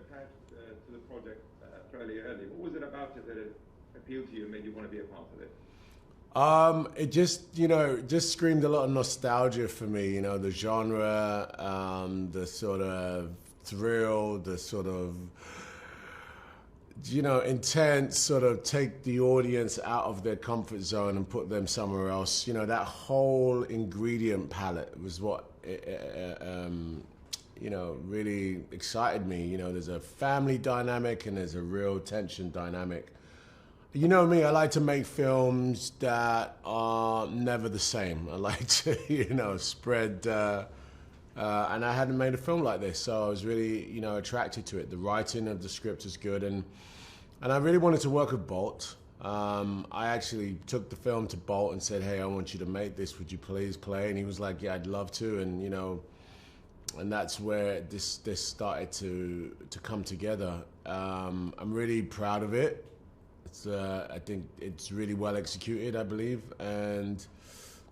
attached to the project fairly early. What was it about it that it appealed to you and made you want to be a part of it? It just, just screamed a lot of nostalgia for me, the genre, the sort of thrill, the sort of, intense, sort of take the audience out of their comfort zone and put them somewhere else. That whole ingredient palette was what, really excited me. There's a family dynamic and there's a real tension dynamic. You know me, I like to make films that are never the same. I like to, spread, and I hadn't made a film like this, so I was really, attracted to it. The writing of the script is good, and I really wanted to work with Bolt. I actually took the film to Bolt and said, hey, I want you to make this, would you please play? And he was like, yeah, I'd love to, and, and that's where this started to come together. I'm really proud of it. I think it's really well executed, I believe, and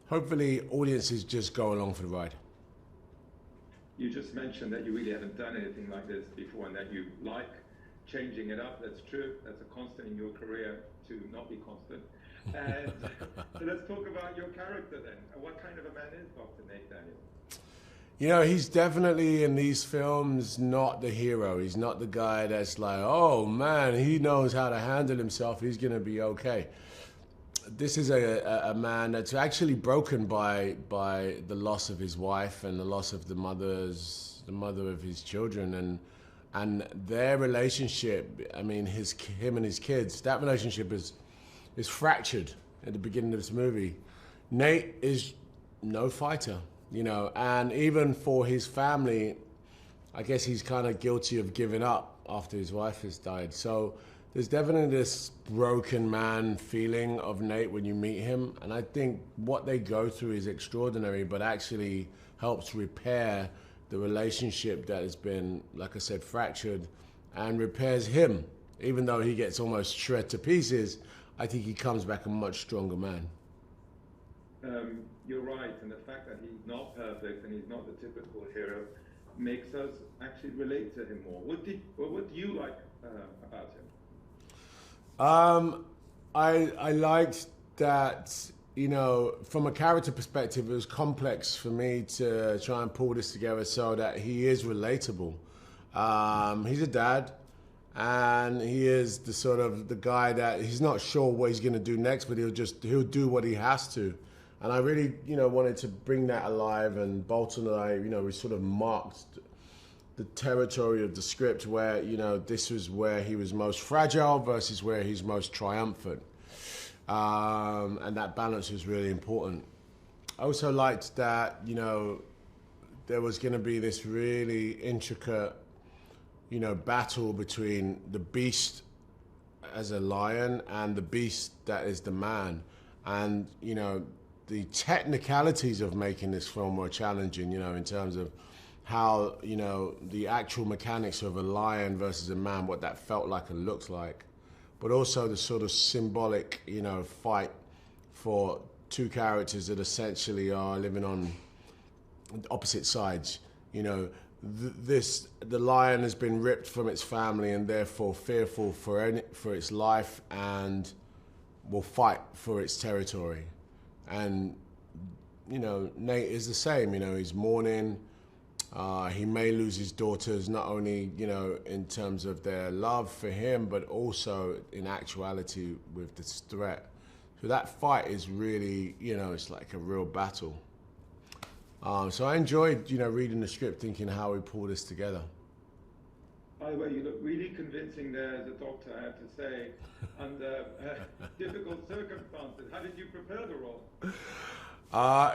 hopefully audiences just go along for the ride. You just mentioned that you really haven't done anything like this before and that you like changing it up. That's true. That's a constant in your career to not be constant. And so let's talk about your character then. What kind of a man is Dr. Nate Daniel? He's definitely in these films not the hero. He's not the guy that's like, oh man, he knows how to handle himself. He's going to be okay. This is a man that's actually broken by the loss of his wife and the loss of the mother of his children, and their relationship. I mean, him and his kids. That relationship is fractured at the beginning of this movie. Nate is no fighter. And even for his family, I guess he's kind of guilty of giving up after his wife has died. So there's definitely this broken man feeling of Nate when you meet him. And I think what they go through is extraordinary, but actually helps repair the relationship that has been, like I said, fractured, and repairs him. Even though he gets almost shred to pieces, I think he comes back a much stronger man. You're right, and the fact that he's not perfect and he's not the typical hero makes us actually relate to him more. What do you like about him? I liked that, from a character perspective, it was complex for me to try and pull this together so that he is relatable. He's a dad, and he is the guy that he's not sure what he's going to do next, but he'll do what he has to. And I really, wanted to bring that alive, and Bolton and I, we sort of marked the territory of the script where, this was where he was most fragile versus where he's most triumphant. And that balance was really important. I also liked that, there was going to be this really intricate, battle between the beast as a lion and the beast that is the man. And, the technicalities of making this film were challenging, in terms of how, the actual mechanics of a lion versus a man, what that felt like and looked like. But also the sort of symbolic, fight for two characters that essentially are living on opposite sides. The lion has been ripped from its family and therefore fearful for its life and will fight for its territory. And, Nate is the same, he's mourning. He may lose his daughters, not only, in terms of their love for him, but also in actuality with this threat. So that fight is really, it's like a real battle. So I enjoyed, reading the script, thinking how we pull this together. By the way, you look really convincing there as a doctor, I have to say, under difficult circumstances. How did you prepare the role?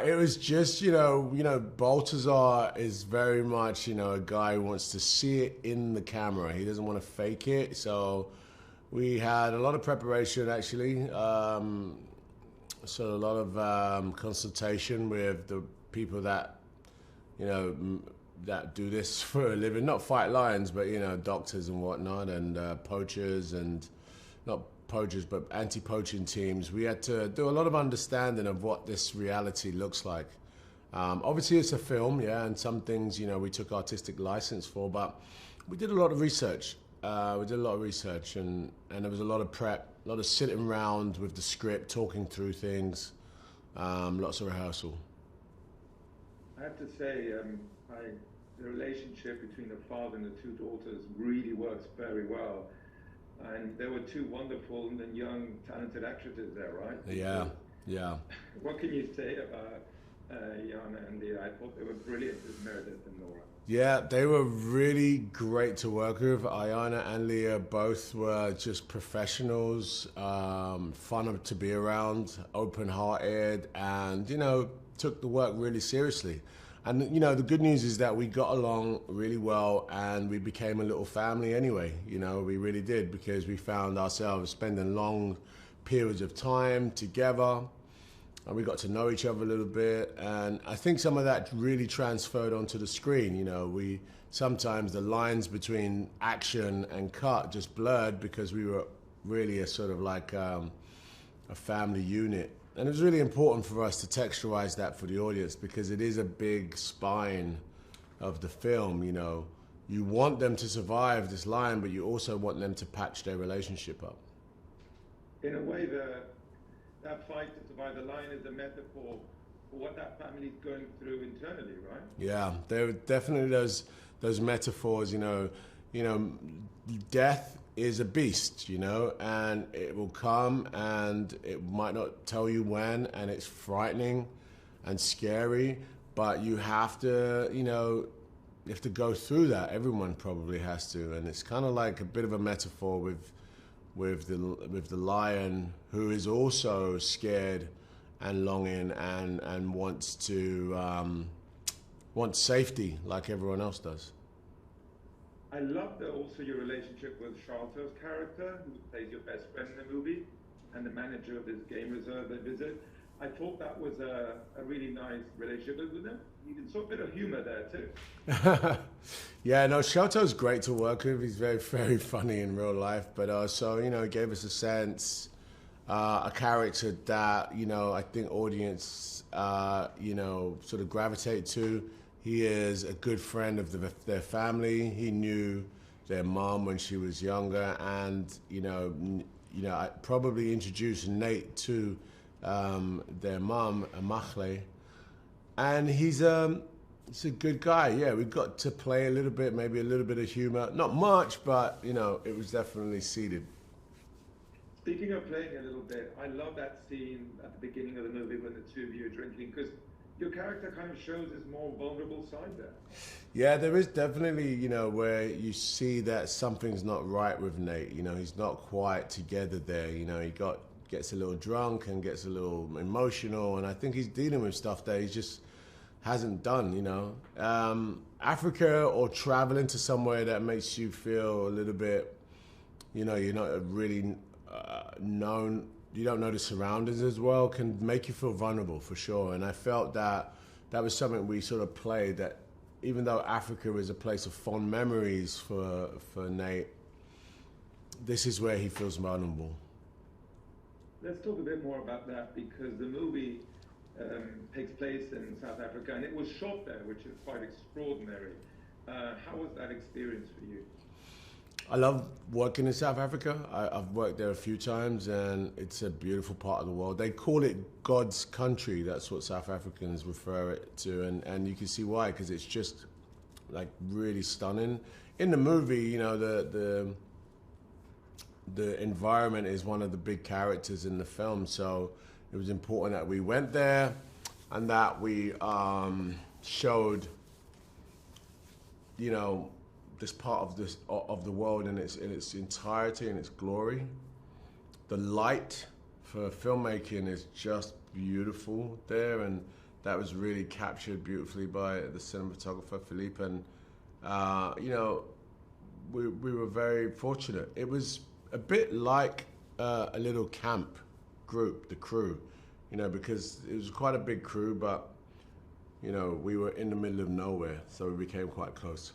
It was just, Baltasar is very much, a guy who wants to see it in the camera. He doesn't want to fake it. So we had a lot of preparation, actually. So a lot of consultation with the people that, that do this for a living, not fight lions, but, doctors and whatnot, and poachers, and not poachers, but anti-poaching teams. We had to do a lot of understanding of what this reality looks like. Obviously, it's a film, yeah, and some things, we took artistic license for, but We did a lot of research. We did a lot of research, and there was a lot of prep, a lot of sitting around with the script, talking through things, lots of rehearsal. I have to say, the relationship between the father and the two daughters really works very well. And there were two wonderful and young, talented actresses there, right? Yeah, yeah. What can you say about Yana and Leah? I thought they were brilliant as Meredith and Nora. Yeah, they were really great to work with. Ayana and Leah both were just professionals, fun to be around, open-hearted, and, you know, took the work really seriously. And, you know, the good news is that we got along really well and we became a little family anyway. You know, we really did, because we found ourselves spending long periods of time together and we got to know each other a little bit. And I think some of that really transferred onto the screen. You know, sometimes the lines between action and cut just blurred because we were really a sort of like a family unit. And it was really important for us to texturize that for the audience, because it is a big spine of the film, you know. You want them to survive this line, but you also want them to patch their relationship up. In a way, that fight to survive the line is a metaphor for what that family's going through internally, right? Yeah, there are definitely those metaphors, you know, death is a beast, you know, and it will come and it might not tell you when, and it's frightening and scary, but you have to, you know, you have to go through that. Everyone probably has to, and it's kind of like a bit of a metaphor with the lion, who is also scared and longing and wants safety like everyone else does. I love also your relationship with Charlotte's character, who plays your best friend in the movie, and the manager of this game reserve they visit. I thought that was a really nice relationship with them. You can saw a bit of humor there too. Yeah, no, Shelto's great to work with. He's very, very funny in real life, but also, you know, gave us a sense, a character that, you know, I think audience, you know, sort of gravitate to. He is a good friend of their family. He knew their mom when she was younger, and I probably introduced Nate to their mom, Machle, and he's a good guy. Yeah, we got to play a little bit, maybe a little bit of humor, not much, but you know, it was definitely seeded. Speaking of playing a little bit, I love that scene at the beginning of the movie when the two of you are drinking, because your character kind of shows his more vulnerable side there. Yeah, there is definitely, you know, where you see that something's not right with Nate. You know, he's not quite together there. You know, he gets a little drunk and gets a little emotional, and I think he's dealing with stuff that he just hasn't done, you know. Africa, or traveling to somewhere that makes you feel a little bit, you know, you're not really known, you don't know the surroundings as well, can make you feel vulnerable for sure. And I felt that was something we sort of played, that even though Africa is a place of fond memories for Nate, this is where he feels vulnerable. Let's talk a bit more about that, because the movie takes place in South Africa and it was shot there, which is quite extraordinary. How was that experience for you? I love working in South Africa. I've worked there a few times, and it's a beautiful part of the world. They call it God's country. That's what South Africans refer it to, and you can see why, because it's just like really stunning. In the movie, you know, the environment is one of the big characters in the film, so it was important that we went there and that we showed, you know, this part of the world in its entirety and its glory. The light for filmmaking is just beautiful there, and that was really captured beautifully by the cinematographer Philippe. And you know, we were very fortunate. It was a bit like a little camp group, the crew, you know, because it was quite a big crew, but you know, we were in the middle of nowhere, so we became quite close.